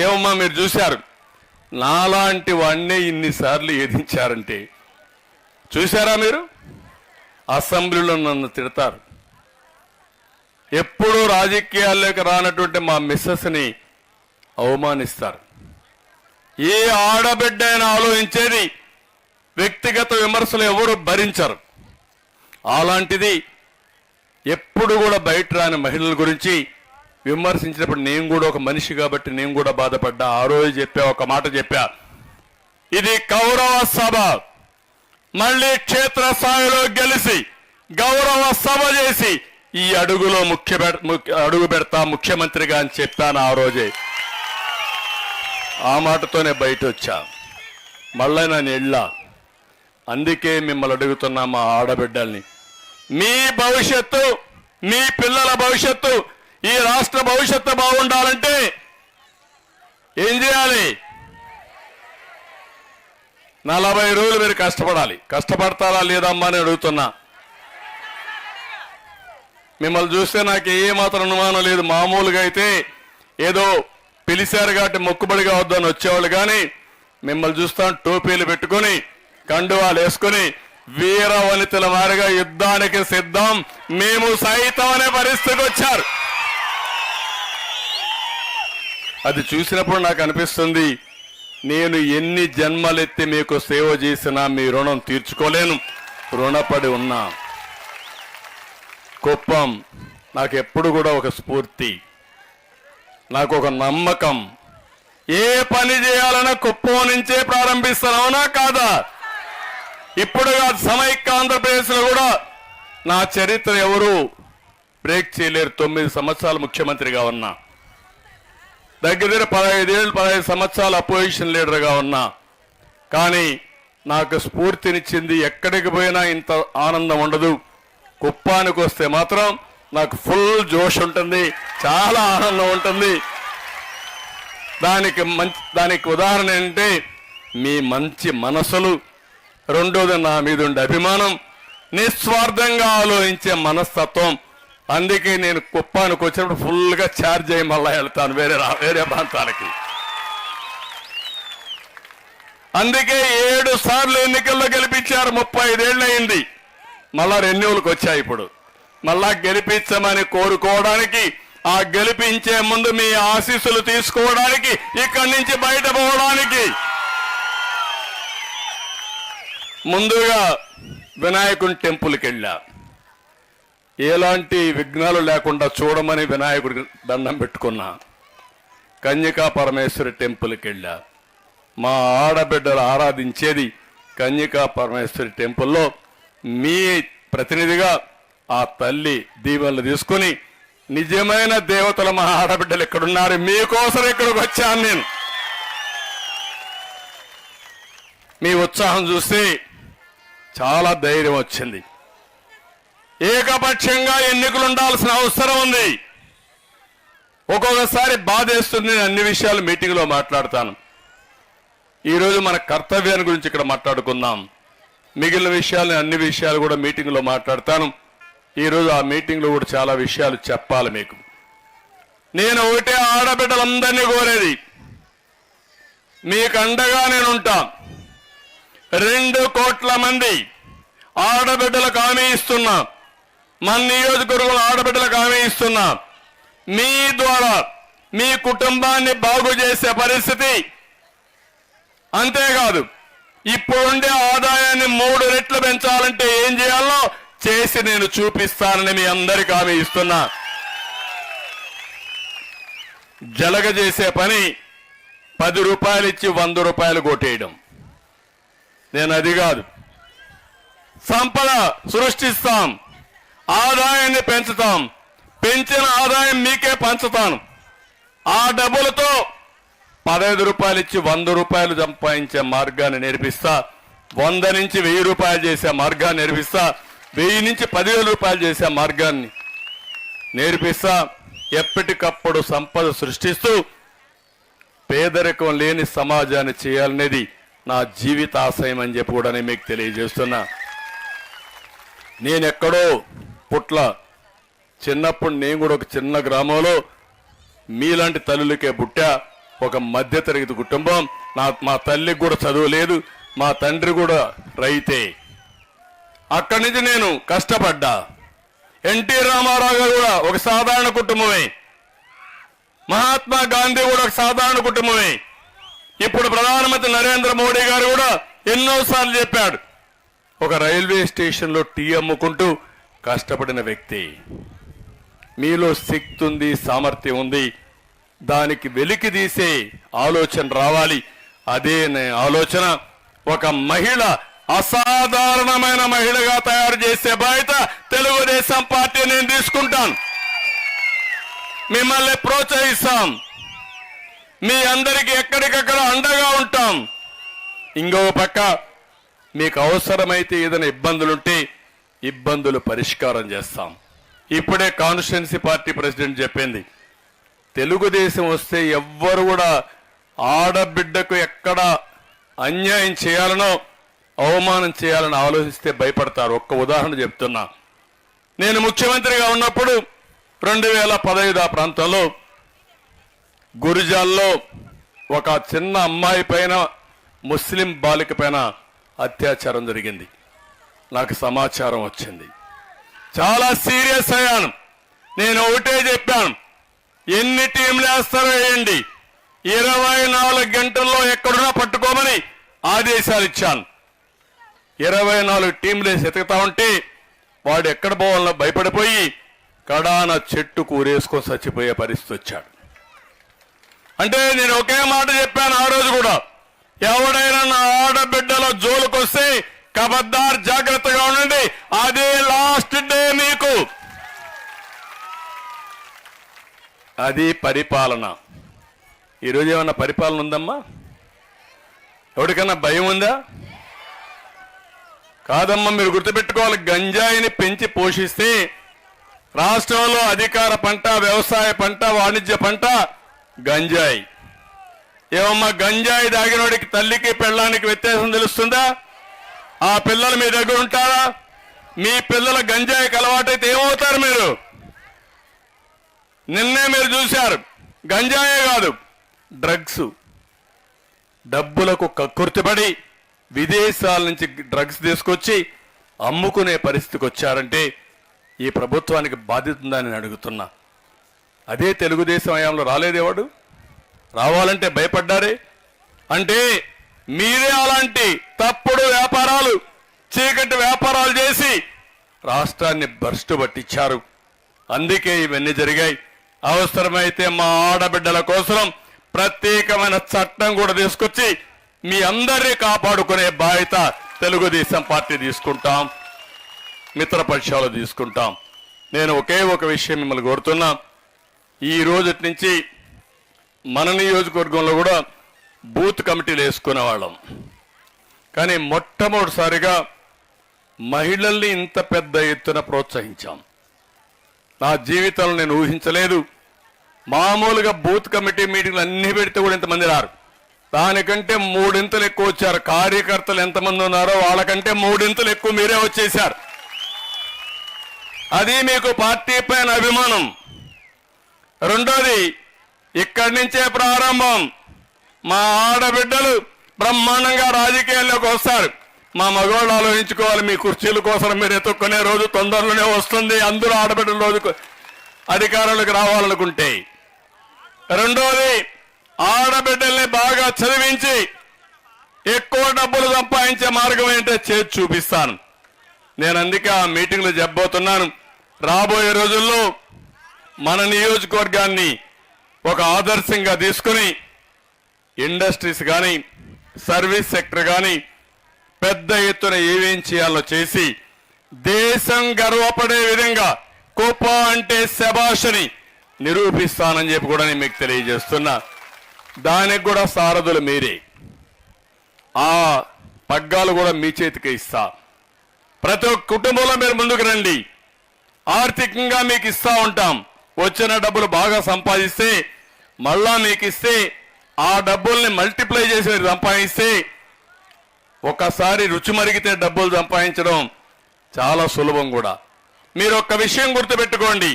ఏమమ్మా మీరు చూశారు, నాలాంటి వాడినే ఇన్నిసార్లు ఎదించారంటే చూశారా మీరు? అసెంబ్లీలో నన్ను తిడతారు. ఎప్పుడూ రాజకీయాల్లోకి రానటువంటి మా మిస్సెస్ని అవమానిస్తారు. ఏ ఆడబిడ్డ అయినా ఆలోచించేది వ్యక్తిగత విమర్శలు ఎవరు భరించరు. అలాంటిది ఎప్పుడు కూడా బయట రాని మహిళల గురించి విమర్శించినప్పుడు నేను కూడా ఒక మనిషి కాబట్టి నేను కూడా బాధపడ్డా. ఆ రోజు ఒక మాట చెప్పా, ఇది గౌరవ సభ, మళ్ళీ క్షేత్రస్థాయిలో గెలిచి గౌరవ సభ చేసి ఈ అడుగులో అడుగు పెడతా ముఖ్యమంత్రిగా అని చెప్పాను ఆ రోజే. ఆ మాటతోనే బయట వచ్చా. మళ్ళీ నేను వెళ్ళా. అందుకే మిమ్మల్ని అడుగుతున్నా, మా ఆడబిడ్డల్ని, మీ భవిష్యత్తు, మీ పిల్లల భవిష్యత్తు, ఈ రాష్ట్ర భవిష్యత్తు బాగుండాలంటే ఏం చేయాలి? 40 రోజులు మీరు కష్టపడాలి. కష్టపడతారా లేదమ్మా అని అడుగుతున్నా. మిమ్మల్ని చూస్తే నాకు ఏమాత్రం అనుమానం లేదు. మామూలుగా అయితే ఏదో పిలిచారు కాబట్టి మొక్కుబడిగా వద్దని వచ్చేవాళ్ళు, కానీ మిమ్మల్ని చూస్తాం టోపీలు పెట్టుకుని కండువాలు వేసుకుని వీర వనితల మారిగా యుద్ధానికి సిద్ధం మేము సైతం అనే పరిస్థితికి వచ్చారు. అది చూసినప్పుడు నాకు అనిపిస్తుంది, నేను ఎన్ని జన్మలెత్తి మీకు సేవ చేసినా మీ రుణం తీర్చుకోలేను, రుణపడి ఉన్నా. కుప్పం నాకు ఎప్పుడు కూడా ఒక స్ఫూర్తి, నాకు ఒక నమ్మకం. ఏ పని చేయాలన్నా కుప్పం నుంచే ప్రారంభిస్తానవునా కాదా? ఇప్పుడు సమైక్య ఆంధ్రప్రదేశ్లో కూడా నా చరిత్ర ఎవరు బ్రేక్ చేయలేరు. 9 సంవత్సరాలు ముఖ్యమంత్రిగా ఉన్నా, దగ్గర 15 సంవత్సరాలు అపోజిషన్ లీడర్గా ఉన్నా. కానీ నాకు స్ఫూర్తినిచ్చింది, ఎక్కడికి పోయినా ఇంత ఆనందం ఉండదు, కుప్పానికి వస్తే మాత్రం నాకు ఫుల్ జోష్ ఉంటుంది, చాలా ఆనందం ఉంటుంది. దానికి ఉదాహరణ ఏంటంటే మీ మంచి మనసులు, రెండోది నా మీద ఉండే అభిమానం, నిస్వార్థంగా ఆలోచించే మనస్తత్వం. అందుకే నేను కుప్పానికి వచ్చినప్పుడు ఫుల్గా ఛార్జ్ అయ్యి మళ్ళా వెళ్తాను వేరే ప్రాంతాలకి. అందుకే 7 సార్లు ఎన్నికల్లో గెలిపించారు. 35 ఏళ్ళు అయింది. మళ్ళా రెన్యూవల్కి వచ్చాయి. ఇప్పుడు మళ్ళా గెలిపించమని కోరుకోవడానికి, ఆ గెలిపించే ముందు మీ ఆశీస్సులు తీసుకోవడానికి, ఇక్కడి నుంచి బయట పోవడానికి ముందుగా వినాయకుని టెంపుల్కి వెళ్ళా. ఎలాంటి విఘ్నాలు లేకుండా చూడమని వినాయకుడికి దండం పెట్టుకున్నా. కన్యకా పరమేశ్వరి టెంపుల్కి వెళ్ళా. మా ఆడబిడ్డలు ఆరాధించేది కన్యకా పరమేశ్వరి టెంపుల్లో మీ ప్రతినిధిగా ఆ తల్లి దీవెనలు తీసుకుని, నిజమైన దేవతల మా ఆడబిడ్డలు ఎక్కడున్నారు, మీకోసం ఇక్కడికి వచ్చాను నేను. మీ ఉత్సాహం చూస్తే చాలా ధైర్యం వచ్చింది. ఏకపక్షంగా ఎన్నికలు ఉండాల్సిన అవసరం ఉంది. ఒక్కొక్కసారి బాధేస్తుంది. నేను అన్ని విషయాలు మీటింగ్లో మాట్లాడతాను. ఈరోజు మన కర్తవ్యాన్ని గురించి ఇక్కడ మాట్లాడుకుందాం. మిగిలిన విషయాలు, అన్ని విషయాలు కూడా మీటింగ్లో మాట్లాడతాను. ఈరోజు ఆ మీటింగ్లో కూడా చాలా విషయాలు చెప్పాలి మీకు. నేను ఒకటే ఆడబిడ్డలందరినీ కోరేది, మీకు అండగా నేను ఉంటా. 2 కోట్ల మంది ఆడబిడ్డలకు హామీ ఇస్తున్నా, మన నియోజకవర్గంలో ఆడబిడ్డలకు హామీ ఇస్తున్నా. మీ ద్వారా మీ కుటుంబాన్ని బాగు చేసే పరిస్థితి, అంతేకాదు ఇప్పుడుండే ఆదాయాన్ని 3 రెట్లు పెంచాలంటే ఏం చేయాలో చేసి నేను చూపిస్తానని మీ అందరికీ హామీ ఇస్తున్నా. జలగజేసే పని 10 రూపాయలు ఇచ్చి 100 రూపాయలు కొట్టేయడం. నేను అది కాదు, సంపద సృష్టిస్తాం, ఆదాయాన్ని పెంచుతాం, పెంచిన ఆదాయం మీకే పంచుతాను. ఆ డబ్బులతో 15 రూపాయలు ఇచ్చి 100 రూపాయలు సంపాదించే మార్గాన్ని నేర్పిస్తా. 100 నుంచి 1000 రూపాయలు చేసే మార్గాన్ని నేర్పిస్తా. 1000 నుంచి 10,000 రూపాయలు చేసే మార్గాన్ని నేర్పిస్తా. ఎప్పటికప్పుడు సంపద సృష్టిస్తూ పేదరికం లేని సమాజాన్ని చేయాలనేది నా జీవిత ఆశయం అని చెప్పి కూడా మీకు తెలియజేస్తున్నా. నేనెక్కడో పుట్ల, చిన్నప్పుడు నేను కూడా ఒక చిన్న గ్రామంలో మీలాంటి తల్లులకే పుట్టా. ఒక మధ్యతరగతి కుటుంబం. మా తల్లికి కూడా చదువు లేదు, మా తండ్రి కూడా రైతే. అక్కడి నుంచి నేను కష్టపడ్డా. ఎన్టీ రామారావు గారు కూడా ఒక సాధారణ కుటుంబమే, మహాత్మా గాంధీ కూడా ఒక సాధారణ కుటుంబమే. ఇప్పుడు ప్రధానమంత్రి నరేంద్ర మోడీ గారు కూడా ఎన్నోసార్లు చెప్పాడు, ఒక రైల్వే స్టేషన్లో టీ అమ్ముకుంటూ కష్టపడిన వ్యక్తి. మీలో శక్తి ఉంది, సామర్థ్యం ఉంది, దానికి వెలికి తీసే ఆలోచన రావాలి. అదే ఆలోచన ఒక మహిళ, అసాధారణమైన మహిళగా తయారు చేసే బాధ్యత తెలుగుదేశం పార్టీ నేను తీసుకుంటాను. మిమ్మల్ని ప్రోత్సహిస్తాం, మీ అందరికీ ఎక్కడికక్కడ అండగా ఉంటాం. ఇంకో పక్క మీకు అవసరమైతే ఏదైనా ఇబ్బందులుంటే ఇబ్బందులు పరిష్కారం చేస్తాం. ఇప్పుడే కాన్స్టిట్యున్సీ పార్టీ ప్రెసిడెంట్ చెప్పింది, తెలుగుదేశం వస్తే ఎవ్వరు కూడా ఆడబిడ్డకు ఎక్కడ అన్యాయం చేయాలనో అవమానం చేయాలని ఆలోచిస్తే భయపడతారు. ఒక్క ఉదాహరణ చెప్తున్నా. నేను ముఖ్యమంత్రిగా ఉన్నప్పుడు 2015 ఆ ప్రాంతంలో గురిజాల్లో ఒక చిన్న అమ్మాయి పైన, ముస్లిం బాలిక పైన అత్యాచారం జరిగింది. నాకు సమాచారం వచ్చింది, చాలా సీరియస్ అయ్యాను. నేను ఒకటే చెప్పాను, ఎన్ని టీంలు వేస్తారో వేయండి, 24 గంటల్లో ఎక్కడున్నా పట్టుకోమని ఆదేశాలు ఇచ్చాను. 24 టీంలు వేసి ఎతుకుతా ఉంటే వాడు ఎక్కడ పోవాలన్నా భయపడిపోయి కడాన చెట్టు కూరేసుకొని చచ్చిపోయే పరిస్థితి వచ్చాడు. అంటే నేను ఒకే మాట చెప్పాను ఆ రోజు కూడా, ఎవడైనా నా ఆడబిడ్డల జోలుకొస్తే ఖబర్దార్ జాగ్రత్తగా ఉండండి, అదే లాస్ట్ డే మీకు. అది పరిపాలన. ఈరోజు ఏమన్నా పరిపాలన ఉందమ్మా? ఎవరికన్నా భయం ఉందా? కాదమ్మా, మీరు గుర్తుపెట్టుకోవాలి, గంజాయిని పెంచి పోషిస్తే రాష్ట్రంలో అధికార పంట, వ్యవసాయ పంట, వాణిజ్య పంట గంజాయి. ఏమమ్మా, గంజాయి దాగినోడికి తల్లికి పెళ్ళానికి వ్యత్యాసం తెలుస్తుందా? ఆ పిల్లలు మీ దగ్గర ఉంటారా? మీ పిల్లల గంజాయికి అలవాటైతే ఏమవుతారు మీరు? నిన్నే మీరు చూశారు, గంజాయే కాదు డ్రగ్స్. డబ్బులకు కక్కుర్తిపడి విదేశాల నుంచి డ్రగ్స్ తీసుకొచ్చి అమ్ముకునే పరిస్థితికి వచ్చారంటే ఈ ప్రభుత్వానికి బాధ్యత ఉందని నేను అడుగుతున్నా. అదే తెలుగుదేశం హయాంలో రాలేదేవాడు? రావాలంటే భయపడ్డారే. అంటే మీరే అలాంటి తప్పుడు వ్యాపారాలు, చీకటి వ్యాపారాలు చేసి రాష్ట్రాన్ని భ్రష్టు పట్టించారు. అందుకే ఇవన్నీ జరిగాయి. అవసరమైతే మా ఆడబిడ్డల కోసం ప్రత్యేకమైన చట్టం కూడా తీసుకొచ్చి మీ అందరినీ కాపాడుకునే బాధ్యత తెలుగుదేశం పార్టీ తీసుకుంటాం, మిత్రపక్షాలు తీసుకుంటాం. నేను ఒకే ఒక విషయం మిమ్మల్ని కోరుతున్నా, ఈ రోజు నుంచి మన నియోజకవర్గంలో కూడా బూత్ కమిటీలు వేసుకునేవాళ్ళం. కానీ మొట్టమొదటిసారిగా మహిళల్ని ఇంత పెద్ద ఎత్తున ప్రోత్సహించాం. నా జీవితంలో నేను ఊహించలేదు. మామూలుగా బూత్ కమిటీ మీటింగ్లు అన్ని పెడితే కూడా ఇంతమంది రారు, దానికంటే 3 ఇంతలు ఎక్కువ వచ్చారు. కార్యకర్తలు ఎంతమంది ఉన్నారో వాళ్ళకంటే 3 ఇంతలు ఎక్కువ మీరే వచ్చేశారు. అది మీకు పార్టీ పైన అభిమానం. రెండోది, ఇక్కడి నుంచే ప్రారంభం. మా ఆడబిడ్డలు బ్రహ్మాండంగా రాజకీయాల్లోకి వస్తారు. మా మగవాళ్ళు ఆలోచించుకోవాలి, మీ కుర్చీల కోసం మీరు ఎత్తుక్కునే రోజు తొందరలోనే వస్తుంది. అందరూ ఆడబిడ్డల రోజు అధికారంలోకి రావాలనుకుంటే. రెండోది, ఆడబిడ్డల్ని బాగా చదివించి ఎక్కువ డబ్బులు సంపాదించే మార్గం ఏంటో చేసి చూపిస్తాను. నేను అందుకే ఆ మీటింగ్లో చెప్పబోతున్నాను. రాబోయే రోజుల్లో మన నియోజకవర్గాన్ని ఒక ఆదర్శంగా తీసుకుని ఇండస్ట్రీస్ కానీ, సర్వీస్ సెక్టర్ కానీ పెద్ద ఎత్తున ఏమేం చేయాలో చేసి దేశం గర్వపడే విధంగా కుప్ప అంటే శభాషని నిరూపిస్తానని చెప్పి కూడా నేను మీకు తెలియజేస్తున్నా. దానికి కూడా సారథులు మీరే. ఆ పగ్గాలు కూడా మీ చేతికి ఇస్తా. ప్రతి ఒక్క కుటుంబంలో మీరు ముందుకు రండి. ఆర్థికంగా మీకు ఇస్తా ఉంటాం. వచ్చిన డబ్బులు బాగా సంపాదిస్తే మళ్ళా మీకు ఇస్తే ఆ డబ్బుల్ని మల్టిప్లై చేసి మీరు సంపాదిస్తే ఒకసారి రుచి మరిగితే డబ్బులు సంపాదించడం చాలా సులభం కూడా. మీరు ఒక్క విషయం గుర్తుపెట్టుకోండి.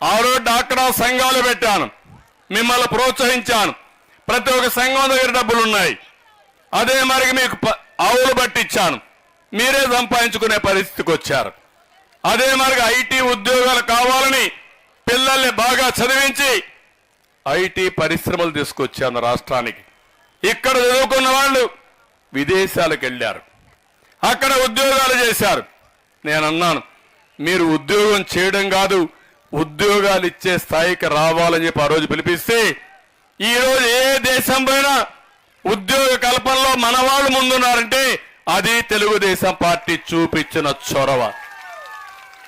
ఆ రోజు డాక్రా సంఘాలు పెట్టాను, మిమ్మల్ని ప్రోత్సహించాను. ప్రతి ఒక్క సంఘం దగ్గర డబ్బులు ఉన్నాయి. అదే మరి మీకు ఆవులు బట్టి ఇచ్చాను, మీరే సంపాదించుకునే పరిస్థితికి వచ్చారు. అదే మరి ఐటీ ఉద్యోగాలు కావాలని పిల్లల్ని బాగా చదివించి ఐటీ పరిశ్రమలు తీసుకొచ్చాను రాష్ట్రానికి. ఇక్కడ చదువుకున్న వాళ్ళు విదేశాలకు వెళ్ళారు, అక్కడ ఉద్యోగాలు చేశారు. నేను అన్నాను, మీరు ఉద్యోగం చేయడం కాదు, ఉద్యోగాలు ఇచ్చే స్థాయికి రావాలని చెప్పి ఆ రోజు పిలిపిస్తే, ఈరోజు ఏ దేశం పైన ఉద్యోగ కల్పనలో మన వాళ్ళు ముందున్నారంటే అది తెలుగుదేశం పార్టీ చూపించిన చొరవ.